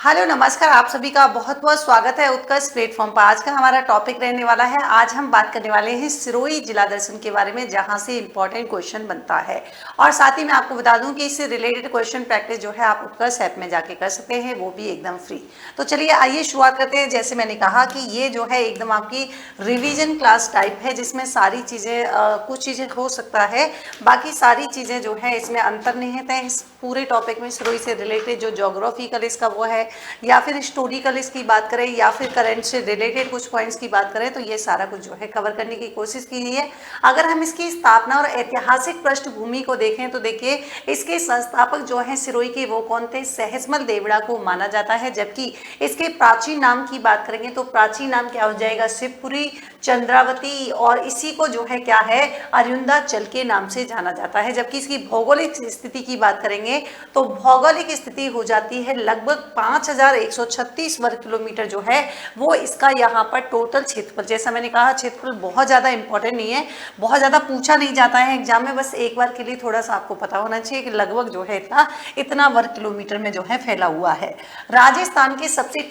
Hello नमस्कार, आप सभी का बहुत बहुत स्वागत है उत्कर्ष प्लेटफॉर्म पर। आज का हमारा टॉपिक रहने वाला है, आज हम बात करने वाले हैं सिरोही जिला दर्शन के बारे में, जहां से इंपॉर्टेंट क्वेश्चन बनता है। और साथ ही मैं आपको बता दूं कि इससे रिलेटेड क्वेश्चन प्रैक्टिस जो है आप उत्कर्ष ऐप में जाके कर सकते हैं, वो भी एकदम फ्री। तो चलिए आइए शुरुआत करते हैं। जैसे मैंने कहा कि ये जो है एकदम आपकी रिविजन क्लास टाइप है, जिसमें सारी चीज़ें कुछ चीज़ें हो सकता है, बाकी सारी चीज़ें जो है इसमें अंतर्निहित है। इस पूरे टॉपिक में सिरोही से रिलेटेड जो ज्योग्राफिकल इसका वो है, या फिर हिस्टोरिकल इसकी बात करें, या फिर करंट से रिलेटेड कुछ पॉइंट्स की बात करें, तो ये सारा कुछ जो है कवर करने की कोशिश की गई है। अगर हम इसकी स्थापना और ऐतिहासिक पृष्ठभूमि को देखें तो देखिए, इसके संस्थापक जो है सिरोही के वो कौन थे? सहसमल देवड़ा को माना जाता है। जबकि इसके प्राचीन नाम की बात करेंगे तो प्राचीन नाम क्या हो जाएगा? शिवपुरी, चंद्रावती, और इसी को जो है क्या है, अरियुंदाचल के नाम से जाना जाता है। जबकि इसकी भौगोलिक स्थिति की बात करेंगे तो भौगोलिक स्थिति हो जाती है लगभग 5136 वर्ग किलोमीटर जो है वो इसका यहाँ पर टोटल क्षेत्रफल। जैसा मैंने कहा, क्षेत्रफल बहुत ज़्यादा इंपॉर्टेंट नहीं है, बहुत ज़्यादा पूछा नहीं जाता है एग्जाम में, बस एक बार के लिए थोड़ा सा आपको पता होना चाहिए कि लगभग जो है इतना वर्ग किलोमीटर में जो है फैला हुआ है। राजस्थान के सबसे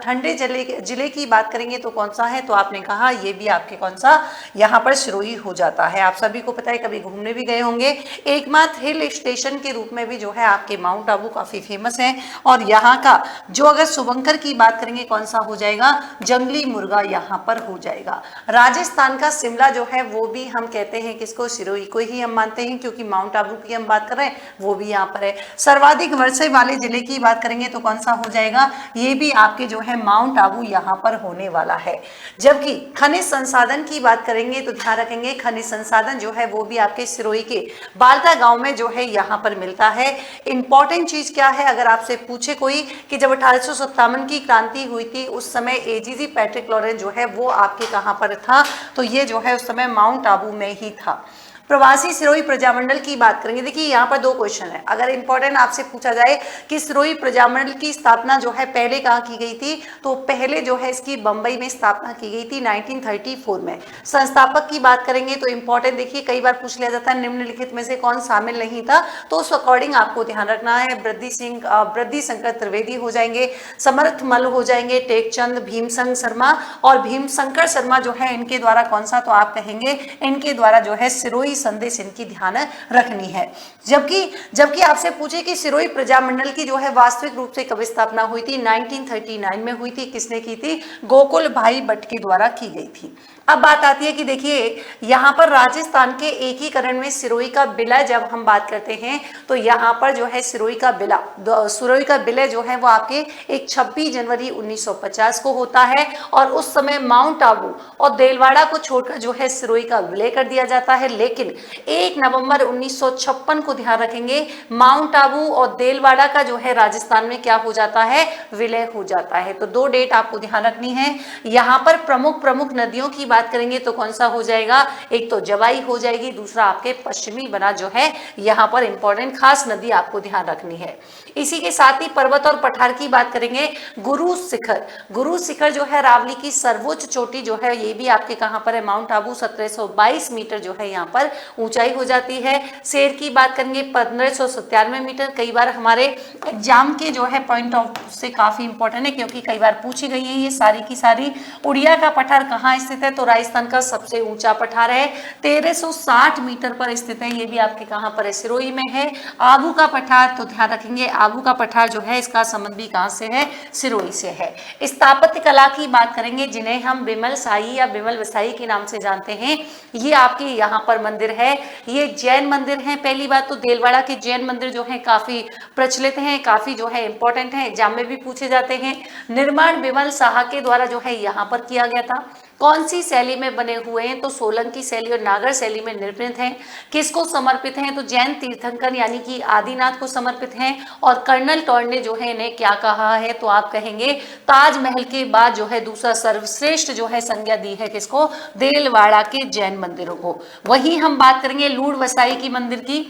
ठंडे जिले की बात करेंगे तो कौन सा है? तो आपने कहा ये भी आपके कौन सा, यहाँ पर सिरोही हो जाता है। आप सभी को पता है, कभी घूमने भी गए होंगे। एकमात्र हिल स्टेशन के रूप में भी जो है आपके माउंट आबू काफी फेमस है। और यहाँ का जो अगर शुभंकर की बात करेंगे कौन सा हो जाएगा? जंगली मुर्गा यहाँ पर हो जाएगा। राजस्थान का शिमला जो है वो भी हम कहते हैं किसको? सिरोही को ही हम मानते हैं, क्योंकि माउंट आबू की हम बात कर रहे हैं, वो भी यहाँ पर है। सर्वाधिक वर्षा वाले जिले की बात करेंगे तो कौन सा हो जाएगा? ये भी आपके जो है माउंट आबू यहाँ पर होने वाला है। जबकि खनिज संसाधन की बात करेंगे तो ध्यान रखेंगे, खनिज संसाधन जो है वो भी आपके सिरोही के बालता गांव में जो है यहाँ पर मिलता है। इंपॉर्टेंट चीज क्या है, अगर आपसे पूछे कोई कि जब 1857 की क्रांति हुई थी उस समय एजीजी पैट्रिक लॉरेंस जो है वो आपके कहाँ पर था? तो ये जो है उस समय माउंट आबू में ही था। प्रवासी सिरोही प्रजामंडल की बात करेंगे, देखिए यहाँ पर दो क्वेश्चन है। अगर इंपॉर्टेंट आपसे पूछा जाए कि सिरोही प्रजामंडल की स्थापना जो है पहले कहाँ की गई थी, तो पहले जो है इसकी बंबई में स्थापना की गई थी 1934 में। संस्थापक की बात करेंगे तो इंपॉर्टेंट देखिए, कई बार पूछ लिया जाता है निम्नलिखित में से कौन शामिल नहीं था, तो उस अकॉर्डिंग आपको ध्यान रखना है। वृद्धि शंकर त्रिवेदी हो जाएंगे, समर्थ मल हो जाएंगे, टेकचंद, भीमसंग शर्मा और भीमशंकर शर्मा जो है इनके द्वारा कौन सा, तो आप कहेंगे इनके द्वारा जो है सिरोही संदेश इनकी ध्यान रखनी है। जबकि आपसे पूछे कि सिरोही प्रजामंडल की जो है वास्तविक रूप से कब स्थापना हुई थी? 1939 में हुई थी। किसने की थी? गोकुल भाई भट्ट के द्वारा की गई थी। अब बात आती है कि देखिए यहाँ पर राजस्थान के एकीकरण में सिरोही का विलय जब हम बात करते हैं तो यहाँ पर जो है सिरोही का विलय जो है वो आपके एक 26 जनवरी 1950 को होता है। और उस समय माउंट आबू और देलवाड़ा को छोड़कर जो है सिरोही का विलय कर दिया जाता है। लेकिन 1 नवंबर 1956 को ध्यान रखेंगे, माउंट आबू और देलवाड़ा का जो है राजस्थान में क्या हो जाता है? विलय हो जाता है। तो दो डेट आपको ध्यान रखनी है। यहाँ पर प्रमुख नदियों की बात करेंगे तो कौन सा हो जाएगा? एक तो जवाई हो जाएगी, दूसरा आपके पश्चिमी बना जो है यहाँ पर इंपॉर्टेंट खास नदी आपको ध्यान रखनी है। इसी के साथ ही पर्वत और पठार की बात करेंगे। गुरु शिखर जो है रावली की सर्वोच्च चोटी जो है ये भी आपके कहां पर है? माउंट आबू। 1722 मीटर जो है यहाँ पर ऊंचाई हो जाती है। शेर की बात करेंगे 1597 मीटर। कई बार हमारे एग्जाम के जो है पॉइंट ऑफ से काफी इंपॉर्टेंट है, क्योंकि कई बार पूछी गई है ये सारी की सारी। उड़िया का पठार कहाँ स्थित है? तो राजस्थान का सबसे ऊंचा पठार है, 1360 मीटर पर स्थित है। ये भी आपके कहां पर है? सिरोही में है। आबू का पठार, तो ध्यान रखेंगे आबू का पठार जो है इसका संबंध भी कहां से है? सिरोही से है। स्थापत्य कला की बात करेंगे, जिन्हें हम विमल शाही या विमल वसाई के नाम से जानते हैं, ये आपके यहाँ पर मंदिर है। ये जैन मंदिर है। पहली बात तो देलवाड़ा के जैन मंदिर जो है काफी प्रचलित हैं, काफी जो है इंपॉर्टेंट है, एग्जाम में भी पूछे जाते हैं। निर्माण विमल शाह के द्वारा जो है यहाँ पर किया गया था। कौन सी शैली में बने हुए हैं? तो सोलंकी शैली और नागर शैली में निर्मित हैं। किसको समर्पित हैं? तो जैन तीर्थंकर यानी कि आदिनाथ को समर्पित हैं। और कर्नल टॉर्न ने जो है इन्हें क्या कहा है? तो आप कहेंगे ताजमहल के बाद जो है दूसरा सर्वश्रेष्ठ जो है संज्ञा दी है किसको? देलवाड़ा के जैन मंदिरों को। वही हम बात करेंगे लूड़ वसाई की मंदिर की।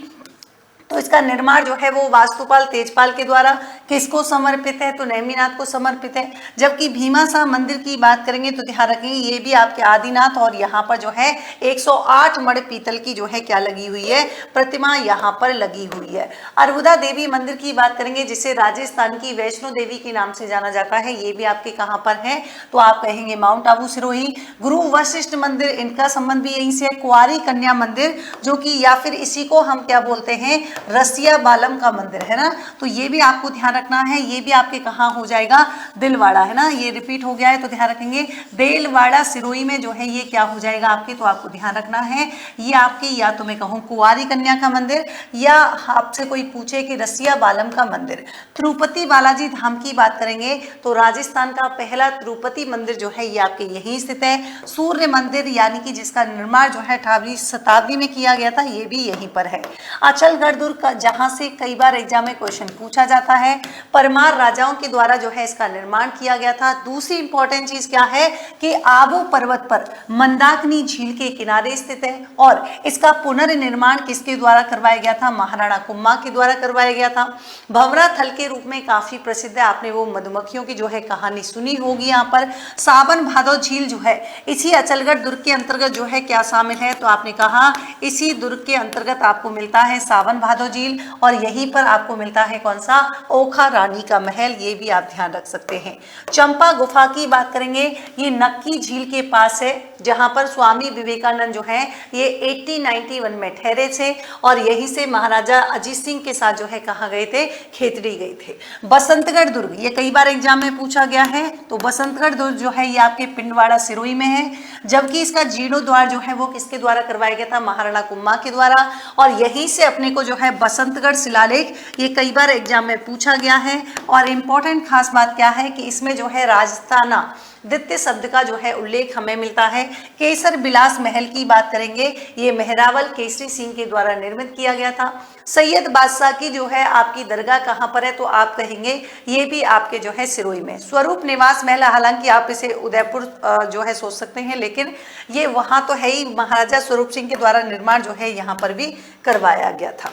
तो इसका निर्माण जो है वो वास्तुपाल तेजपाल के द्वारा किसको समर्पित है, तो नेमिनाथ को समर्पित है। जबकि भीमासा मंदिर की बात करेंगे तो ध्यान रखेंगे ये भी आपके आदिनाथ, और यहाँ पर जो है 108 मण पीतल की जो है क्या लगी हुई है, प्रतिमा यहाँ पर लगी हुई है। अरबुदा देवी मंदिर की बात करेंगे जिसे राजस्थान की वैष्णो देवी के नाम से जाना जाता है, ये भी आपके कहाँ पर है, तो आप कहेंगे माउंट आबू सिरोही। गुरु वशिष्ठ मंदिर, इनका संबंध भी यहीं से। कुंवारी कन्या मंदिर जो कि या फिर इसी को हम क्या बोलते हैं, रसिया बालम का मंदिर है ना, तो ये भी आपको ध्यान रखना है। ये भी आपके कहाँ हो जाएगा, दिलवाड़ा है ना, ये रिपीट हो गया है तो ध्यान रखेंगे। देलवाड़ा सिरोही में जो है ये क्या हो जाएगा आपके, तो आपको ध्यान रखना है ये आपकी, या तो मैं कहूँ कुंवारी कन्या का मंदिर, या आपसे कोई पूछे कि रसिया बालम का मंदिर। तिरुपति बालाजी धाम की बात करेंगे तो राजस्थान का पहला तिरुपति मंदिर जो है ये आपके यहीं स्थित है। सूर्य मंदिर यानी कि जिसका निर्माण जो है 18वीं शताब्दी में किया गया था, ये भी यहीं पर है। अचलगढ़ दुर्ग का, जहां से कई बार एग्जाम में क्वेश्चन पूछा जाता है, परमार राजाओं के द्वारा जो है इसका निर्माण किया गया था। दूसरी इंपॉर्टेंट चीज क्या है कि आबू पर्वत पर मंदाकिनी झील के किनारे स्थित है, और इसका पुनर्निर्माण किसके द्वारा करवाया गया था, महाराणा कुम्मा के द्वारा करवाया गया था। भंवरा थल के रूप में काफी प्रसिद्ध है, आपने वो मधुमक्खियों की जो है कहानी सुनी होगी। यहाँ पर सावन भादो झील जो है इसी अचलगढ़ दुर्ग के अंतर्गत जो है क्या शामिल है, तो आपने कहा इसी दुर्ग के अंतर्गत आपको मिलता है सावन भादो झील, और यहीं पर आपको मिलता है कौन सा, ओखा रानी का महल, ये भी आप ध्यान रख सकते हैं। चंपा गुफा की बात करेंगे, ये नक्की झील के पास है, जहां पर स्वामी विवेकानंद जो है ये 1891 में ठहरे थे, और यहीं से महाराजा अजीत सिंह के साथ जो है कहाँ गए थे, खेतड़ी गए थे। बसंतगढ़ दुर्ग, ये कई बार एग्जाम में पूछा गया है, तो बसंतगढ़ दुर्ग जो है ये आपके पिंडवाड़ा सिरोही में है, जबकि इसका जीर्णोद्वार जो है वो किसके द्वारा करवाया गया था, महाराणा कुम्मा के द्वारा, और यहीं से अपने को जो है बसंतगढ़ शिलालेख, ये कई बार एग्जाम में पूछा गया है। और इम्पोर्टेंट खास बात क्या है कि इसमें जो है राजस्थाना द्वितीय शब्द का जो है उल्लेख हमें मिलता है। केसर बिलास महल की बात करेंगे, ये मेहरावल केसरी सिंह के द्वारा निर्मित किया गया था। सैयद बादशाह की जो है आपकी दरगाह कहाँ पर है, तो आप कहेंगे ये भी आपके जो है सिरोही में। स्वरूप निवास महल, हालांकि आप इसे उदयपुर जो है सोच सकते हैं, लेकिन ये वहाँ तो है ही, महाराजा स्वरूप सिंह के द्वारा निर्माण जो है यहाँ पर भी करवाया गया था।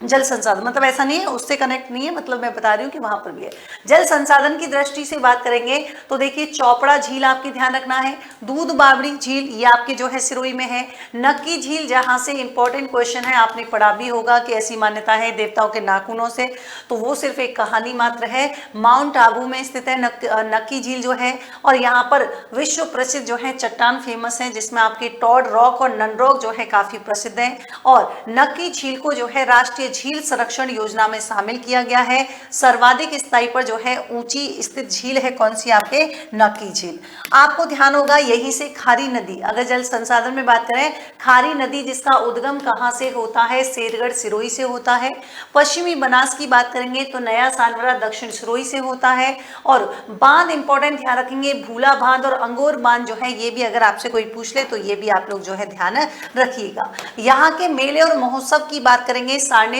जल संसाधन, मतलब ऐसा नहीं है उससे कनेक्ट नहीं है, मतलब मैं बता रही हूँ कि वहां पर भी है। जल संसाधन की दृष्टि से बात करेंगे तो देखिए चौपड़ा झील आपकी ध्यान रखना है, दूध बावड़ी झील ये आपके जो है सिरोही में है। नक्की झील, जहां से इंपॉर्टेंट क्वेश्चन है, आपने पढ़ा भी होगा कि ऐसी मान्यता है देवताओं के नाखूनों से, तो वो सिर्फ एक कहानी मात्र है। माउंट आबू में स्थित है नक्की झील जो है, और यहाँ पर विश्व प्रसिद्ध जो है चट्टान फेमस है, जिसमें आपके टॉड रॉक और नन रॉक जो है काफी प्रसिद्ध है। और नक्की झील को जो है राष्ट्रीय झील संरक्षण योजना में शामिल किया गया है। सर्वाधिक ऊंचाई पर जो है ऊंची स्थित झील है कौन सी, आपके नक्की झील। आपको ध्यान होगा यहीं से खारी नदी, अगर जल संसाधन में बात करें, खारी नदी जिसका उद्गम कहां से होता है, शेरगढ़ सिरोही से होता है। पश्चिमी बनास की बात करेंगे तो नया सानवरा दक्षिण सिरोही से होता है। और बांध इंपॉर्टेंट ध्यान रखेंगे, भूला बांध और अंगोर बांध जो है ये भी अगर आपसे कोई पूछ ले तो ये भी आप लोग जो है ध्यान रखिएगा। यहाँ के मेले और महोत्सव की बात करेंगे, सारनेश्वर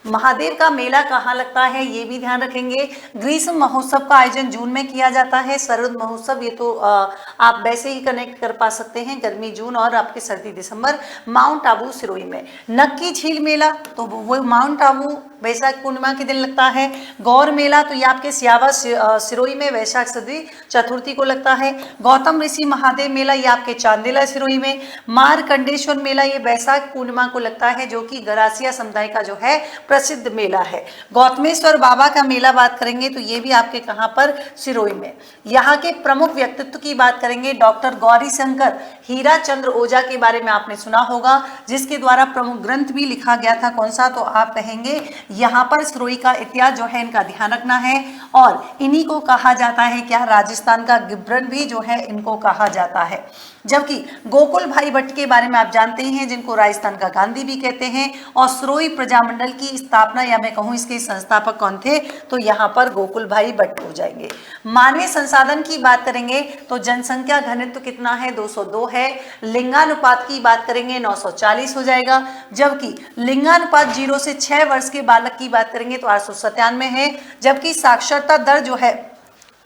महादेव का मेला कहाँ लगता है ये भी ध्यान रखेंगे। ग्रीष्म महोत्सव का आयोजन जून में किया जाता है। शरद महोत्सव ये तो आप वैसे ही कनेक्ट कर पा सकते हैं, गर्मी जून और आपके सर्दी दिसंबर। माउंट आबू सिरोही में नक्की झील मेला, तो वो माउंट आबू वैशाख पूर्णिमा के दिन लगता है। गौर मेला तो ये आपके सियावा सिरोही में वैशाख सदी चतुर्थी को लगता है। गौतम ऋषि महादेव मेला ये आपके चांदेला सिरोही में। मारकंडेश्वर मेला ये वैशाख पूर्णिमा को लगता है, जो कि गरासिया समुदाय का जो है प्रसिद्ध मेला है। गौतमेश्वर बाबा का मेला बात करेंगे तो ये भी आपके कहाँ पर, सिरोही में। यहाँ के प्रमुख व्यक्तित्व की बात करेंगे, डॉक्टर गौरी शंकर हीरा चंद्र ओझा के बारे में आपने सुना होगा, जिसके द्वारा प्रमुख ग्रंथ भी लिखा गया था कौन सा, तो आप कहेंगे यहाँ पर सिरोही का इतिहास जो है इनका ध्यान रखना है। और इन्हीं को कहा जाता है क्या, राजस्थान का गिब्रन भी जो है इनको कहा जाता है। जबकि गोकुल भाई भट्ट के बारे में आप जानते ही हैं, जिनको राजस्थान का गांधी भी कहते हैं। और सिरोही प्रजामंडल की स्थापना या मैं कहूँ इसके संस्थापक कौन थे, तो यहाँ पर गोकुल भाई भट्ट हो जाएंगे। मानवीय संसाधन की बात करेंगे तो जनसंख्या घनत्व कितना है, 202 है। लिंगानुपात की बात करेंगे 940 हो जाएगा। जबकि लिंगानुपात 0 से 6 वर्ष के बालक की बात करेंगे तो 897 है। जबकि साक्षरता दर जो है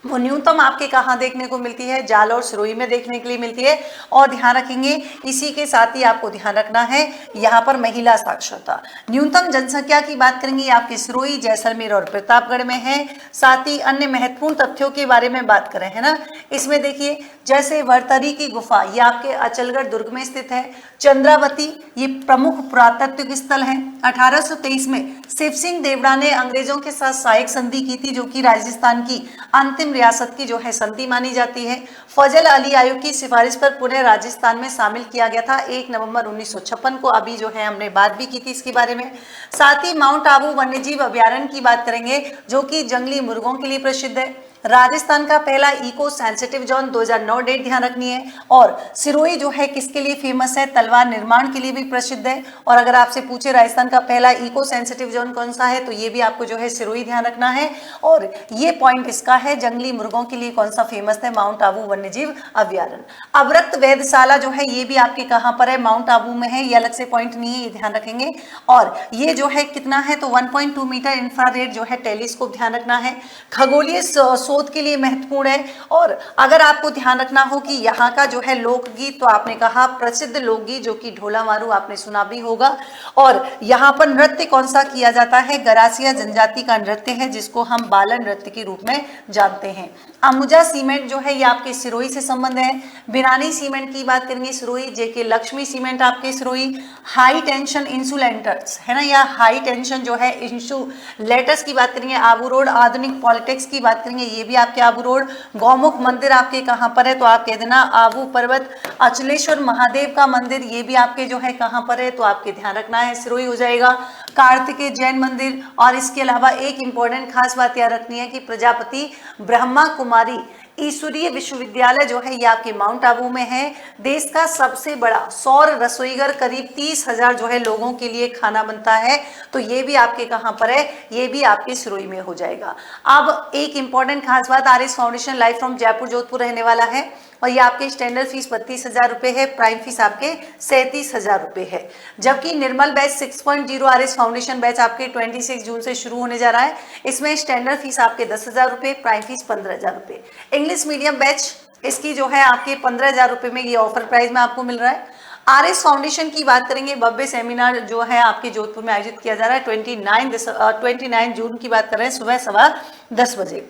वो न्यूनतम आपके कहाँ देखने को मिलती है, जाल और सिरोही में देखने के लिए मिलती है। और ध्यान रखेंगे, इसी के साथ ही आपको ध्यान रखना है यहाँ पर महिला साक्षरता। न्यूनतम जनसंख्या की बात करेंगे, आपके सिरोही, जैसलमेर और प्रतापगढ़ में है। साथ ही अन्य महत्वपूर्ण तथ्यों के बारे में बात करें, है ना, इसमें देखिए जैसे वर्तरी की गुफा, ये आपके अचलगढ़ दुर्ग में स्थित है। चंद्रावती, ये प्रमुख पुरातत्विक स्थल है। 1823 में शिव सिंह देवड़ा ने अंग्रेजों के साथ सहायक संधि की थी, जो कि राजस्थान की अंतिम रियासत की जो है संधि मानी जाती है। फजल अली आयोग की सिफारिश पर पुनः राजस्थान में शामिल किया गया था 1 नवंबर 1956 को। अभी जो है हमने बात भी की थी इसके बारे में। साथ ही माउंट आबू वन्यजीव अभ्यारण्य की बात करेंगे, जो कि जंगली मुर्गों के लिए प्रसिद्ध है। राजस्थान का पहला इको सेंसिटिव जोन 2009 डेट ध्यान रखनी है। और सिरोही जो है किसके लिए फेमस है, तलवार निर्माण के लिए भी प्रसिद्ध है। और अगर आपसे पूछे राजस्थान का पहला इको सेंसिटिव जोन कौन सा है, तो ये भी आपको जो है सिरोही ध्यान रखना है। और ये पॉइंट इसका है, जंगली मुर्गों के लिए कौन सा फेमस है, माउंट आबू वन्यजीव अभ्यारण्य। अवरक्त वेधशाला जो है ये भी आपके कहाँ पर है, माउंट आबू में है। ये अलग से पॉइंट नहीं है, ये ध्यान रखेंगे। और ये जो है कितना है, तो 1.2 मीटर इंफ्रारेड जो है टेलीस्कोप ध्यान रखना है। खगोलीय शोध के लिए महत्वपूर्ण है। और अगर आपको ध्यान रखना हो कि यहाँ का जो है लोकगीत, तो आपने कहा प्रसिद्ध लोकगीत जो कि ढोला मारू आपने सुना भी होगा। और यहाँ पर नृत्य कौन सा किया जाता है, गरासिया जनजाति का नृत्य है, जिसको हम बालन नृत्य के रूप में जानते हैं। अम्बुजा सीमेंट जो है ये आपके सिरोही से संबंध है। बिरानी सीमेंट की बात करेंगे सिरोही, जेके लक्ष्मी सीमेंट आपके सिरोही। हाई टेंशन इंसुलेटर्स है ना, या हाई टेंशन जो है इंसुलेटर्स की बात करेंगे आबू रोड। आधुनिक पॉलिटिक्स की बात करेंगे, ये भी आपके आबू रोड। गौमुख मंदिर आपके कहाँ पर है, तो आप कह देना आबू पर्वत। अचलेश्वर महादेव का मंदिर, ये भी आपके जो है कहाँ पर है, तो आपके ध्यान रखना है सिरोही हो जाएगा। कार्तिकेय जैन मंदिर। और इसके अलावा एक इंपॉर्टेंट खास बात याद रखनी है कि प्रजापति ब्रह्मा कुमारी ईश्वरीय विश्वविद्यालय जो है ये आपके माउंट आबू में है। देश का सबसे बड़ा सौर रसोईघर, करीब 30,000 जो है लोगों के लिए खाना बनता है, तो ये भी आपके कहाँ पर है, ये भी आपके सिरोही में हो जाएगा। अब एक इंपॉर्टेंट खास बात, are S foundation live from Jaipur Jodhpur रहने वाला है। और ये आपके स्टैंडर्ड फीस 32,000 रुपये है, प्राइम फीस आपके 37,000 रुपये है। जबकि Nirmal batch 6.0 R S foundation batch आपके 26 जून से शुरू होने जा रहा है। इसमें स्टैंडर्ड फीस आपके 10,000 रुपये, प्राइम फीस 15,000 रुपये। इंग्लिश मीडियम बैच इसकी जो है आपके 15,000 रुपये में ये ऑफर प्राइस में आपको मिल रहा है। आर एस फाउंडेशन की बात करेंगे, भव्य सेमिनार जो है आपके जोधपुर में आयोजित किया जा रहा है 29 जून की बात कर रहे हैं, सुबह 10:15 बजे।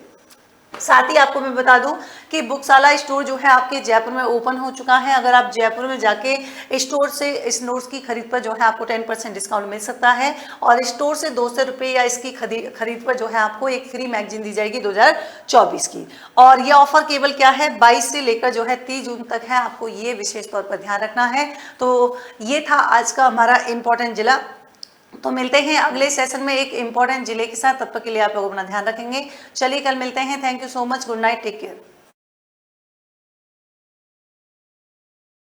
साथ ही आपको मैं बता दूं कि बुकशाला स्टोर जो है आपके जयपुर में ओपन हो चुका है। अगर आप जयपुर में जाके स्टोर से इस नोट्स की खरीद पर जो है आपको 10% डिस्काउंट मिल सकता है। और स्टोर से 200 रुपये या इसकी खरीद पर जो है आपको एक फ्री मैगजीन दी जाएगी 2024 की। और ये ऑफर केवल क्या है, 22 से लेकर जो है 30 जून तक है, आपको ये विशेष तौर पर ध्यान रखना है। तो ये था आज का हमारा इंपॉर्टेंट जिला। तो मिलते हैं अगले सेशन में एक इंपॉर्टेंट जिले के साथ, तब तक के लिए आप लोग अपना ध्यान रखेंगे। चलिए कल मिलते हैं। Thank you so much, good night, take care.